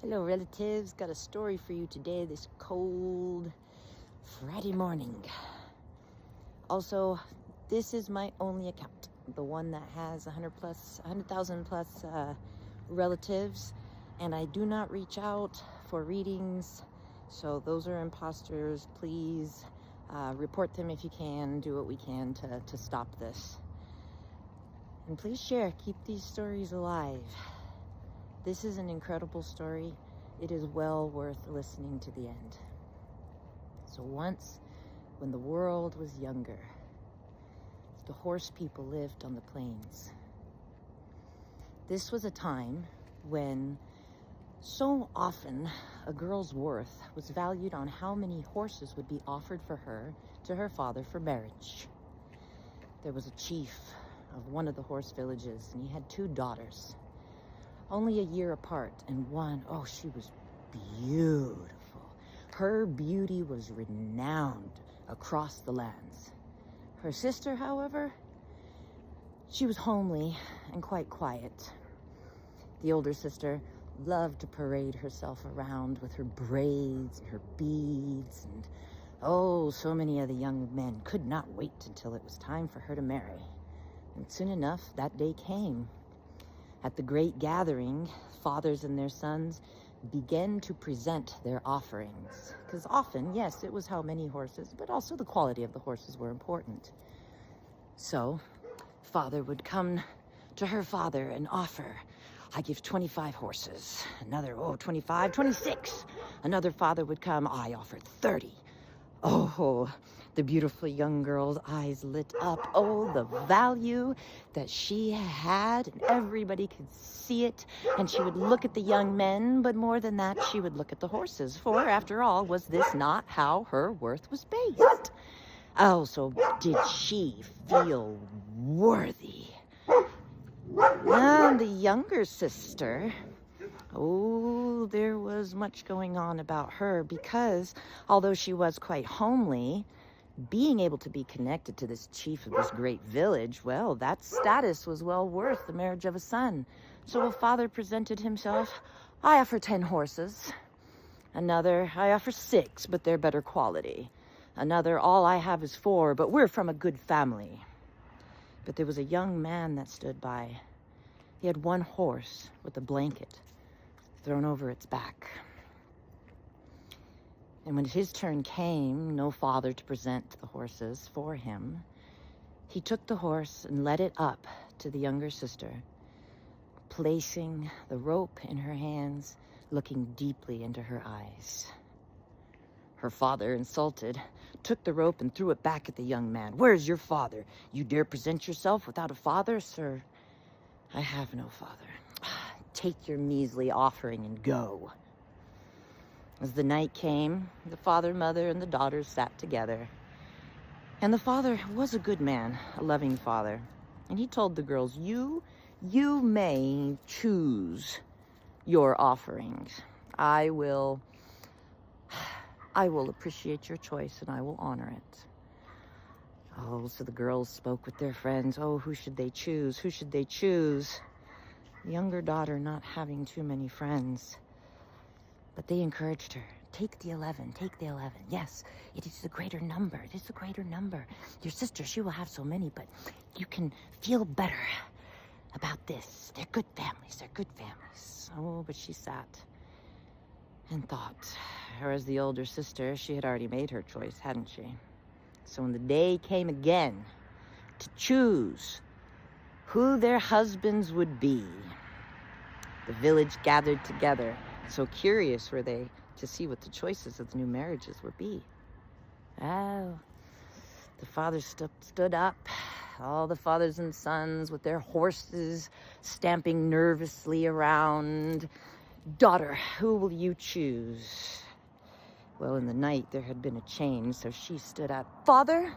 Hello relatives, got a story for you today, this cold Friday morning. Also, this is my only account, the one that has 100,000 plus relatives, and I do not reach out for readings, so those are imposters. Please report them if you can, do what we can to stop this. And please share, keep these stories alive. This is an incredible story. It is well worth listening to the end. So once, when the world was younger, the horse people lived on the plains. This was a time when so often a girl's worth was valued on how many horses would be offered for her to her father for marriage. There was a chief of one of the horse villages, and he had 2 daughters. Only a year apart, and one, oh, she was beautiful. Her beauty was renowned across the lands. Her sister, however, she was homely and quite quiet. The older sister loved to parade herself around with her braids and her beads, and oh, so many of the young men could not wait until it was time for her to marry. And soon enough, that day came. At the great gathering, fathers and their sons began to present their offerings. Because often, yes, it was how many horses, but also the quality of the horses were important. So, father would come to her father and offer, I give 25 horses. Another, 25, 26. Another father would come, I offer 30. Oh, the beautiful young girl's eyes lit up. Oh, the value that she had, and everybody could see it. And she would look at the young men, but more than that, she would look at the horses. For, after all, was this not how her worth was based? Oh, so did she feel worthy? And the younger sister, oh, there was much going on about her, because although she was quite homely, being able to be connected to this chief of this great village, well, that status was well worth the marriage of a son. So a father presented himself, I offer 10 horses. Another, I offer 6, but they're better quality. Another, all I have is 4, but we're from a good family. But there was a young man that stood by. He had 1 horse with a blanket thrown over its back. And when his turn came, no father to present the horses for him, he took the horse and led it up to the younger sister, placing the rope in her hands, looking deeply into her eyes. Her father, insulted, took the rope and threw it back at the young man. Where's your father? You dare present yourself without a father, sir? I have no father. Take your measly offering and go. As the night came, the father, mother, and the daughters sat together. And the father was a good man, a loving father. And he told the girls, you may choose your offerings. I will appreciate your choice, and I will honor it. Oh, so the girls spoke with their friends. Oh, who should they choose? Who should they choose? The younger daughter not having too many friends. But they encouraged her. Take the 11, take the 11. Yes, it is the greater number. It is the greater number. Your sister, she will have so many, but you can feel better about this. They're good families. They're good families. Oh, but she sat and thought. Whereas the older sister, she had already made her choice, hadn't she? So when the day came again to choose who their husbands would be, the village gathered together. So curious were they to see what the choices of the new marriages would be. Oh, the fathers stood up, all the fathers and sons with their horses stamping nervously around. Daughter, who will you choose? Well, in the night there had been a change, so she stood up. Father,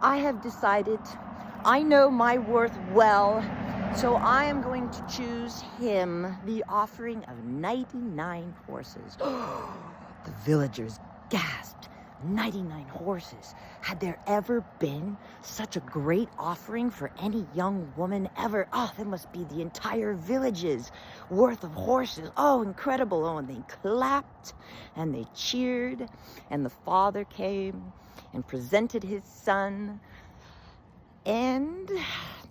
I have decided, I know my worth well, so I am going to choose him, the offering of 99 horses. The villagers gasped. 99 horses. Had there ever been such a great offering for any young woman ever? Oh, that must be the entire village's worth of horses. Oh, incredible. Oh, and they clapped and they cheered, and the father came and presented his son. And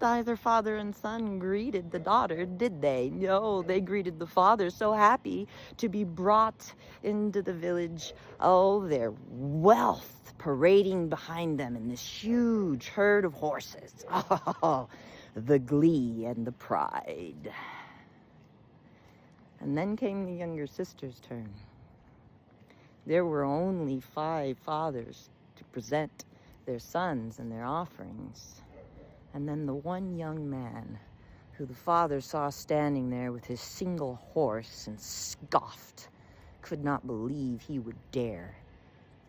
neither father and son greeted the daughter, did they? No, they greeted the father, so happy to be brought into the village. Oh, their wealth parading behind them in this huge herd of horses. Oh, the glee and the pride. And then came the younger sister's turn. There were only 5 fathers to present their sons and their offerings. And then the one young man who the father saw standing there with his single horse and scoffed, could not believe he would dare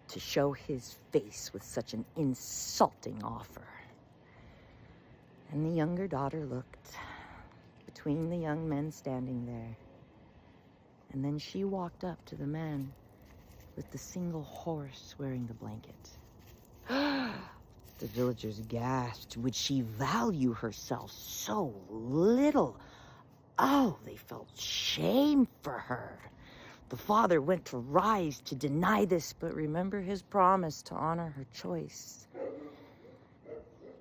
to show his face with such an insulting offer. And the younger daughter looked between the young men standing there, and then she walked up to the man with the single horse wearing the blanket. The villagers gasped. Would she value herself so little? Oh, they felt shame for her. The father went to rise to deny this, but remember his promise to honor her choice.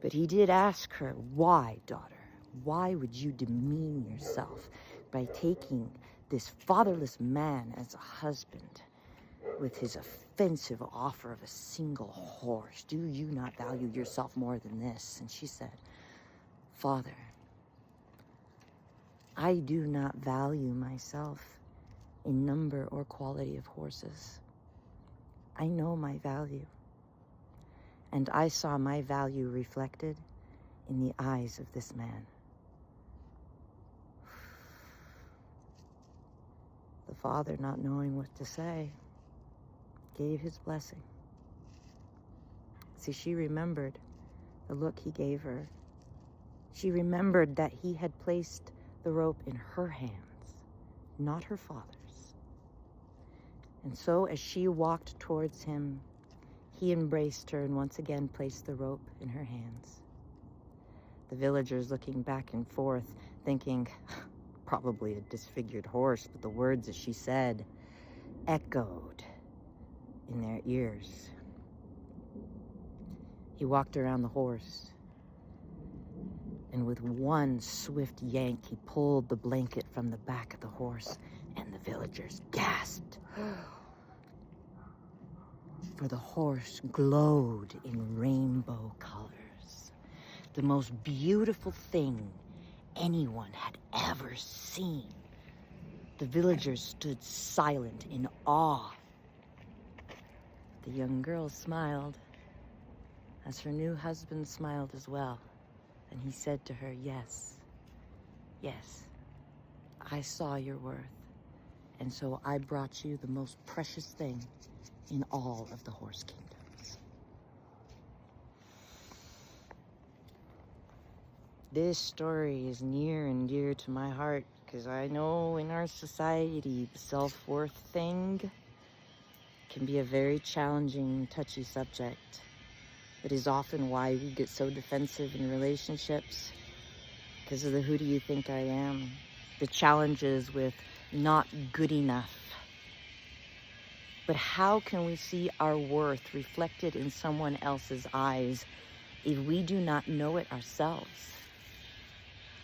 But he did ask her, why, daughter? Why would you demean yourself by taking this fatherless man as a husband with his offensive offer of a single horse? Do you not value yourself more than this? And she said, Father, I do not value myself in number or quality of horses. I know my value, and I saw my value reflected in the eyes of this man. The father, not knowing what to say, gave his blessing. See, she remembered the look he gave her. She remembered that he had placed the rope in her hands, not her father's. And so as she walked towards him, he embraced her and once again placed the rope in her hands. The villagers looking back and forth, thinking, probably a disfigured horse, but the words that she said echoed in their ears. He walked around the horse, and with one swift yank, he pulled the blanket from the back of the horse, and the villagers gasped. For the horse glowed in rainbow colors, the most beautiful thing anyone had ever seen. The villagers stood silent in awe. The young girl smiled, as her new husband smiled as well, and he said to her, yes, yes, I saw your worth, and so I brought you the most precious thing in all of the horse kingdoms. This story is near and dear to my heart because I know in our society, the self-worth thing can be a very challenging, touchy subject. It is often why we get so defensive in relationships, because of the who do you think I am, the challenges with not good enough. But how can we see our worth reflected in someone else's eyes if we do not know it ourselves?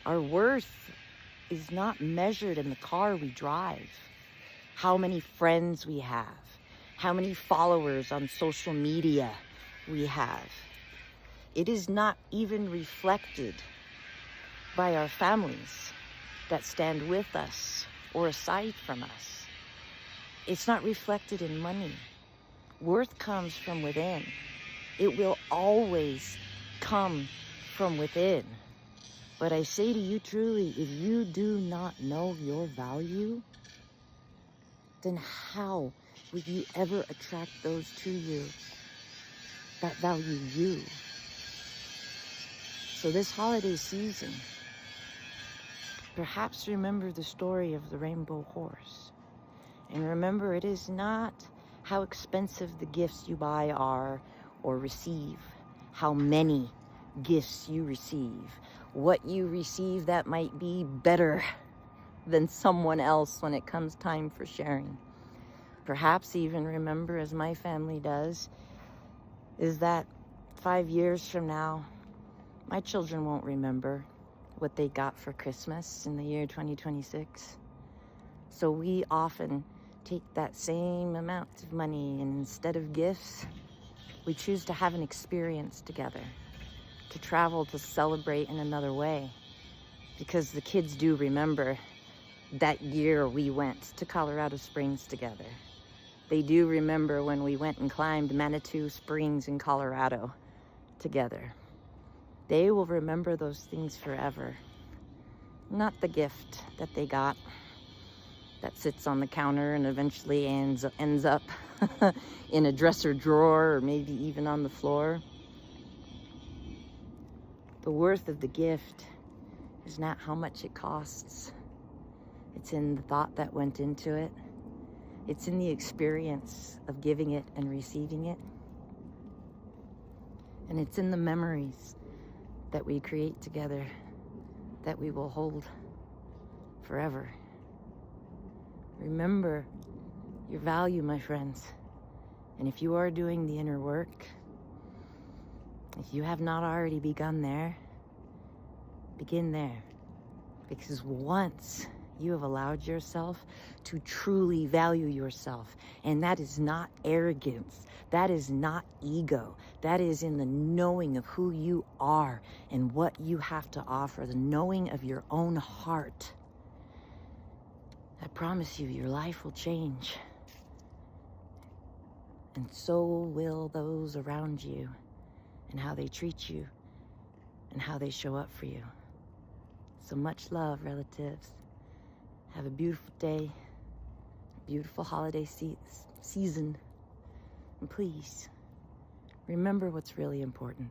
Our worth is not measured in the car we drive, how many friends we have, how many followers on social media we have. It is not even reflected by our families that stand with us or aside from us. It's not reflected in money. Worth comes from within. It will always come from within. But I say to you truly, if you do not know your value, then how would you ever attract those to you that value you? So this holiday season, perhaps remember the story of the rainbow horse. And remember, it is not how expensive the gifts you buy are or receive, how many gifts you receive, what you receive that might be better than someone else when it comes time for sharing. Perhaps even remember, as my family does, is that 5 years from now, my children won't remember what they got for Christmas in the year 2026. So we often take that same amount of money, and instead of gifts, we choose to have an experience together, to travel, to celebrate in another way. Because the kids do remember that year we went to Colorado Springs together. They do remember when we went and climbed Manitou Springs in Colorado together. They will remember those things forever. Not the gift that they got that sits on the counter and eventually ends up in a dresser drawer or maybe even on the floor. The worth of the gift is not how much it costs. It's in the thought that went into it. It's in the experience of giving it and receiving it. And it's in the memories that we create together that we will hold forever. Remember your value, my friends. And if you are doing the inner work, if you have not already begun there, begin there. Because once you have allowed yourself to truly value yourself, and that is not arrogance, that is not ego, that is in the knowing of who you are and what you have to offer, the knowing of your own heart, I promise you, your life will change. And so will those around you, and how they treat you, and how they show up for you. So much love, relatives. Have a beautiful day, a beautiful holiday season. And please, remember what's really important.